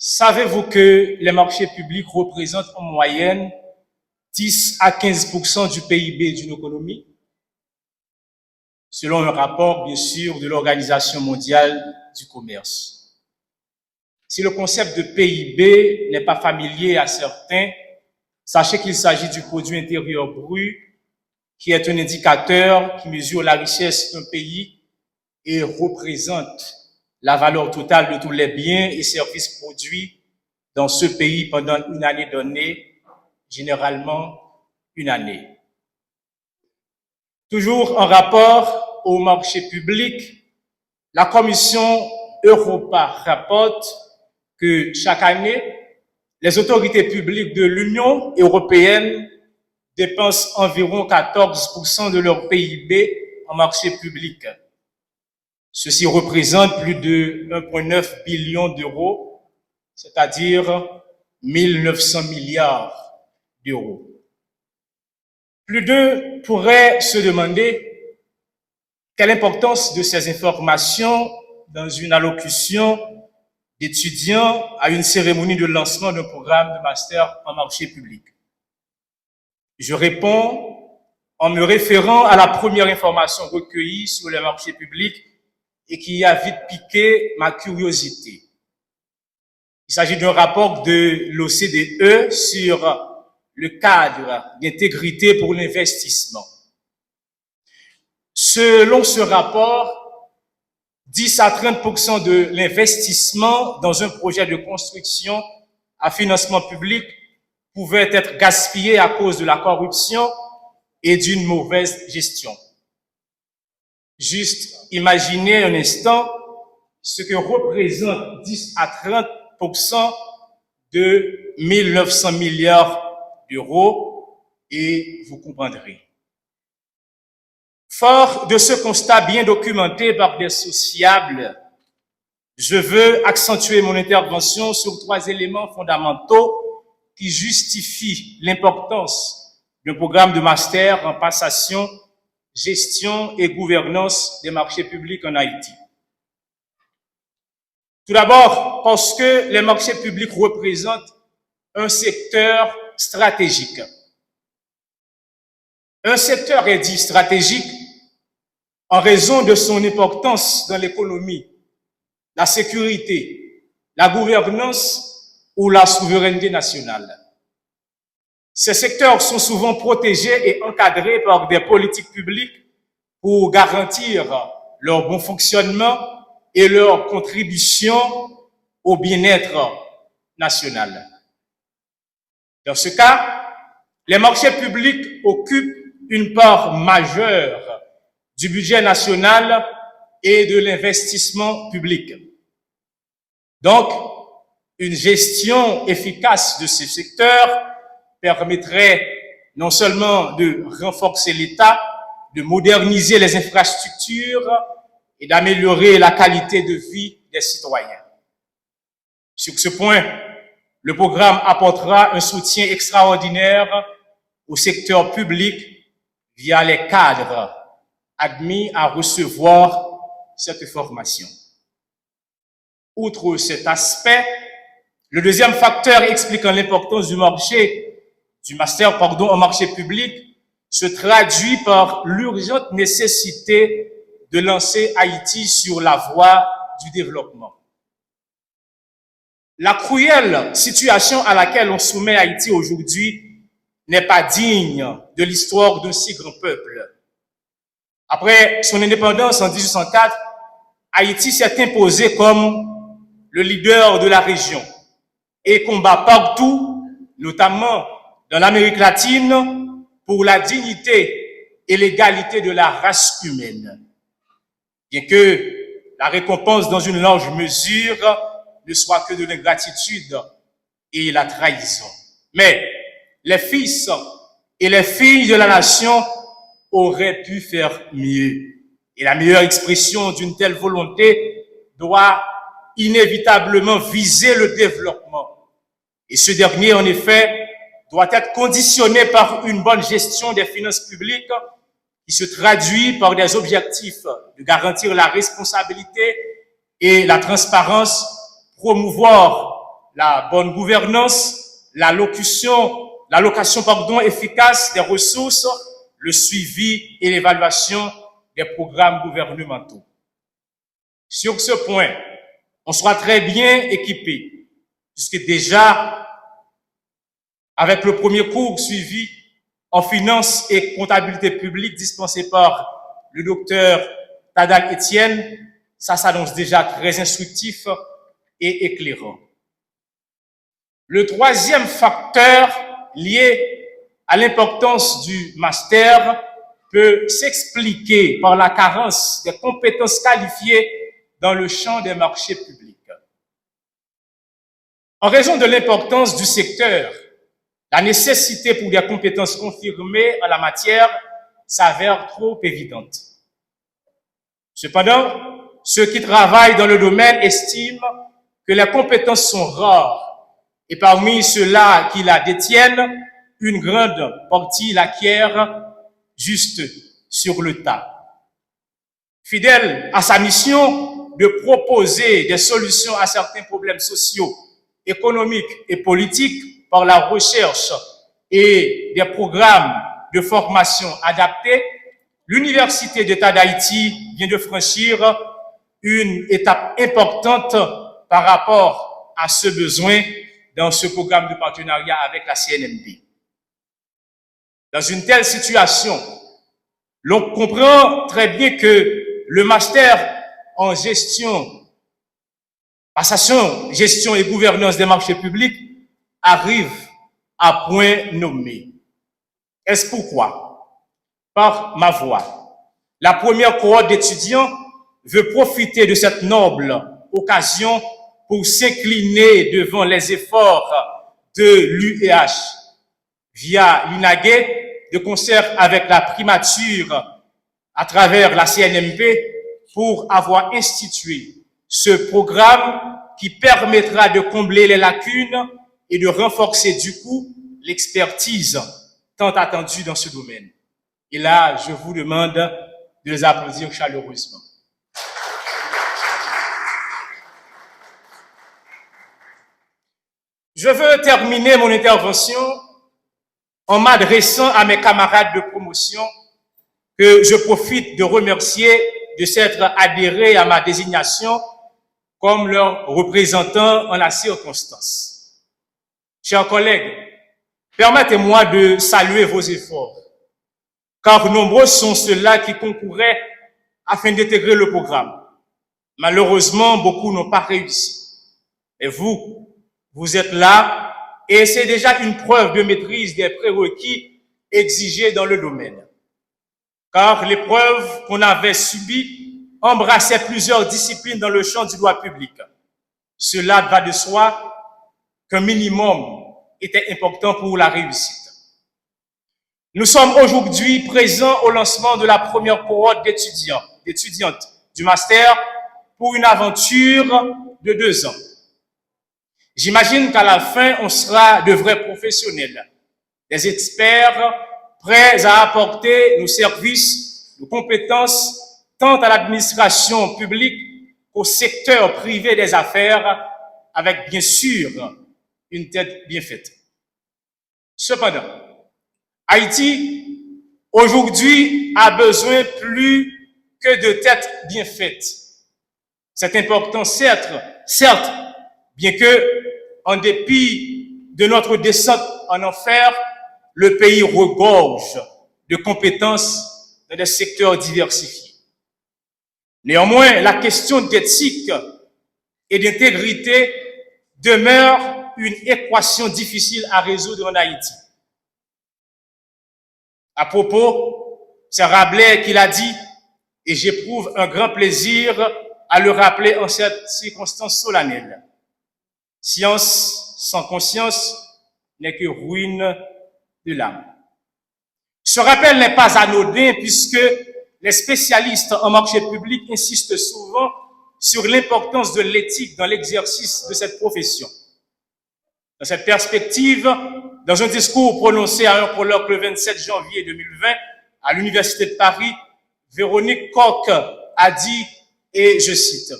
Savez-vous que les marchés publics représentent en moyenne 10 à 15% du PIB d'une économie? Selon un rapport, bien sûr, de l'Organisation mondiale du commerce. Si le concept de PIB n'est pas familier à certains, sachez qu'il s'agit du produit intérieur brut, qui est un indicateur qui mesure la richesse d'un pays et représente la valeur totale de tous les biens et services produits dans ce pays pendant une année donnée, généralement une année. Toujours en rapport au marché public, la Commission Europa rapporte que chaque année, les autorités publiques de l'Union européenne dépensent environ 14% de leur PIB en marché public. Ceci représente plus de 1,9 billion d'euros, c'est-à-dire 1900 milliards d'euros. Plus d'un pourrait se demander quelle importance de ces informations dans une allocution d'étudiants à une cérémonie de lancement d'un programme de master en marché public. Je réponds en me référant à la première information recueillie sur les marchés publics et qui a vite piqué ma curiosité. Il s'agit d'un rapport de l'OCDE sur le cadre d'intégrité pour l'investissement. Selon ce rapport, 10 à 30% de l'investissement dans un projet de construction à financement public pouvait être gaspillé à cause de la corruption et d'une mauvaise gestion. Juste imaginez un instant ce que représente 10 à 30% de 1900 milliards d'euros et vous comprendrez. Fort de ce constat bien documenté par des sociables, je veux accentuer mon intervention sur 3 éléments fondamentaux qui justifient l'importance d'un programme de master en passation, gestion et gouvernance des marchés publics en Haïti. Tout d'abord, parce que les marchés publics représentent un secteur stratégique. Un secteur est dit stratégique en raison de son importance dans l'économie, la sécurité, la gouvernance ou la souveraineté nationale. Ces secteurs sont souvent protégés et encadrés par des politiques publiques pour garantir leur bon fonctionnement et leur contribution au bien-être national. Dans ce cas, les marchés publics occupent une part majeure du budget national et de l'investissement public. Donc, une gestion efficace de ces secteurs permettrait non seulement de renforcer l'État, de moderniser les infrastructures et d'améliorer la qualité de vie des citoyens. Sur ce point, le programme apportera un soutien extraordinaire au secteur public via les cadres admis à recevoir cette formation. Outre cet aspect, le deuxième facteur expliquant l'importance du master en marché public se traduit par l'urgente nécessité de lancer Haïti sur la voie du développement. La cruelle situation à laquelle on soumet Haïti aujourd'hui n'est pas digne de l'histoire d'un si grand peuple. Après son indépendance en 1804, Haïti s'est imposé comme le leader de la région et combat partout, notamment dans l'Amérique latine, pour la dignité et l'égalité de la race humaine. Bien que la récompense dans une large mesure ne soit que de l'ingratitude et la trahison. Mais les fils et les filles de la nation auraient pu faire mieux. Et la meilleure expression d'une telle volonté doit inévitablement viser le développement. Et ce dernier, en effet, doit être conditionné par une bonne gestion des finances publiques qui se traduit par des objectifs de garantir la responsabilité et la transparence, promouvoir la bonne gouvernance, l'allocation efficace des ressources, le suivi et l'évaluation des programmes gouvernementaux. Sur ce point, on sera très bien équipé, puisque déjà, avec le premier cours suivi en finance et comptabilité publique dispensé par le docteur Tadal Etienne, ça s'annonce déjà très instructif et éclairant. Le troisième facteur lié à l'importance du master peut s'expliquer par la carence des compétences qualifiées dans le champ des marchés publics. En raison de l'importance du secteur, la nécessité pour des compétences confirmées en la matière s'avère trop évidente. Cependant, ceux qui travaillent dans le domaine estiment que les compétences sont rares et parmi ceux-là qui la détiennent, une grande partie l'acquièrent juste sur le tas. Fidèle à sa mission de proposer des solutions à certains problèmes sociaux, économiques et politiques par la recherche et des programmes de formation adaptés, l'Université d'État d'Haïti vient de franchir une étape importante par rapport à ce besoin dans ce programme de partenariat avec la CNMP. Dans une telle situation, l'on comprend très bien que le master en passation, gestion et gouvernance des marchés publics arrive à point nommé. Est-ce pourquoi, par ma voix, la première cohorte d'étudiants veut profiter de cette noble occasion pour s'incliner devant les efforts de l'UEH via l'INAGE, de concert avec la primature à travers la CNMP, pour avoir institué ce programme qui permettra de combler les lacunes et de renforcer du coup l'expertise tant attendue dans ce domaine. Et là, je vous demande de les applaudir chaleureusement. Je veux terminer mon intervention en m'adressant à mes camarades de promotion que je profite de remercier de s'être adhérés à ma désignation comme leur représentant en la circonstance. Chers collègues, permettez-moi de saluer vos efforts, car nombreux sont ceux-là qui concouraient afin d'intégrer le programme. Malheureusement, beaucoup n'ont pas réussi. Et vous êtes là, et c'est déjà une preuve de maîtrise des prérequis exigés dans le domaine. Car l'épreuve qu'on avait subie embrassait plusieurs disciplines dans le champ du droit public. Cela va de soi qu'un minimum était important pour la réussite. Nous sommes aujourd'hui présents au lancement de la première cohorte d'étudiantes du master pour une aventure de 2 ans. J'imagine qu'à la fin, on sera de vrais professionnels, des experts prêts à apporter nos services, nos compétences, tant à l'administration publique qu'au secteur privé des affaires, avec bien sûr une tête bien faite. Cependant, Haïti, aujourd'hui, a besoin plus que de têtes bien faites. C'est important, certes, bien que, en dépit de notre descente en enfer, le pays regorge de compétences dans des secteurs diversifiés. Néanmoins, la question d'éthique et d'intégrité demeure une équation difficile à résoudre en Haïti. À propos, c'est Rabelais qui l'a dit, et j'éprouve un grand plaisir à le rappeler en cette circonstance solennelle. Science sans conscience n'est que ruine de l'âme. Ce rappel n'est pas anodin puisque les spécialistes en marché public insistent souvent sur l'importance de l'éthique dans l'exercice de cette profession. Dans cette perspective, dans un discours prononcé à un colloque le 27 janvier 2020 à l'Université de Paris, Véronique Coq a dit, et je cite,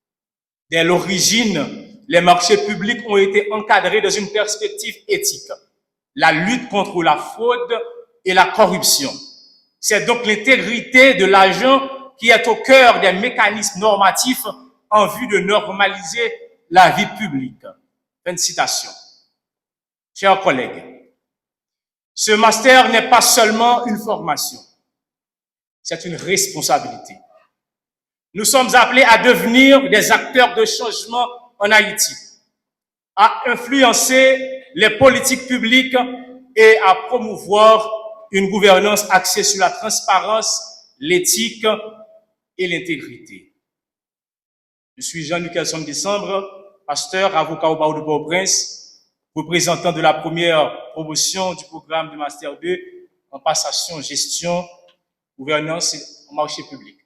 « Dès l'origine les marchés publics ont été encadrés dans une perspective éthique. La lutte contre la fraude et la corruption. C'est donc l'intégrité de l'agent qui est au cœur des mécanismes normatifs en vue de normaliser la vie publique. Fin de citation. Chers collègues, ce master n'est pas seulement une formation, c'est une responsabilité. Nous sommes appelés à devenir des acteurs de changement en Haïti, à influencer les politiques publiques et à promouvoir une gouvernance axée sur la transparence, l'éthique et l'intégrité. Je suis Jean-Luc Décembre, pasteur, avocat au barreau de Port-au-Prince, représentant de la première promotion du programme de Master 2 en passation, gestion, gouvernance et marché public.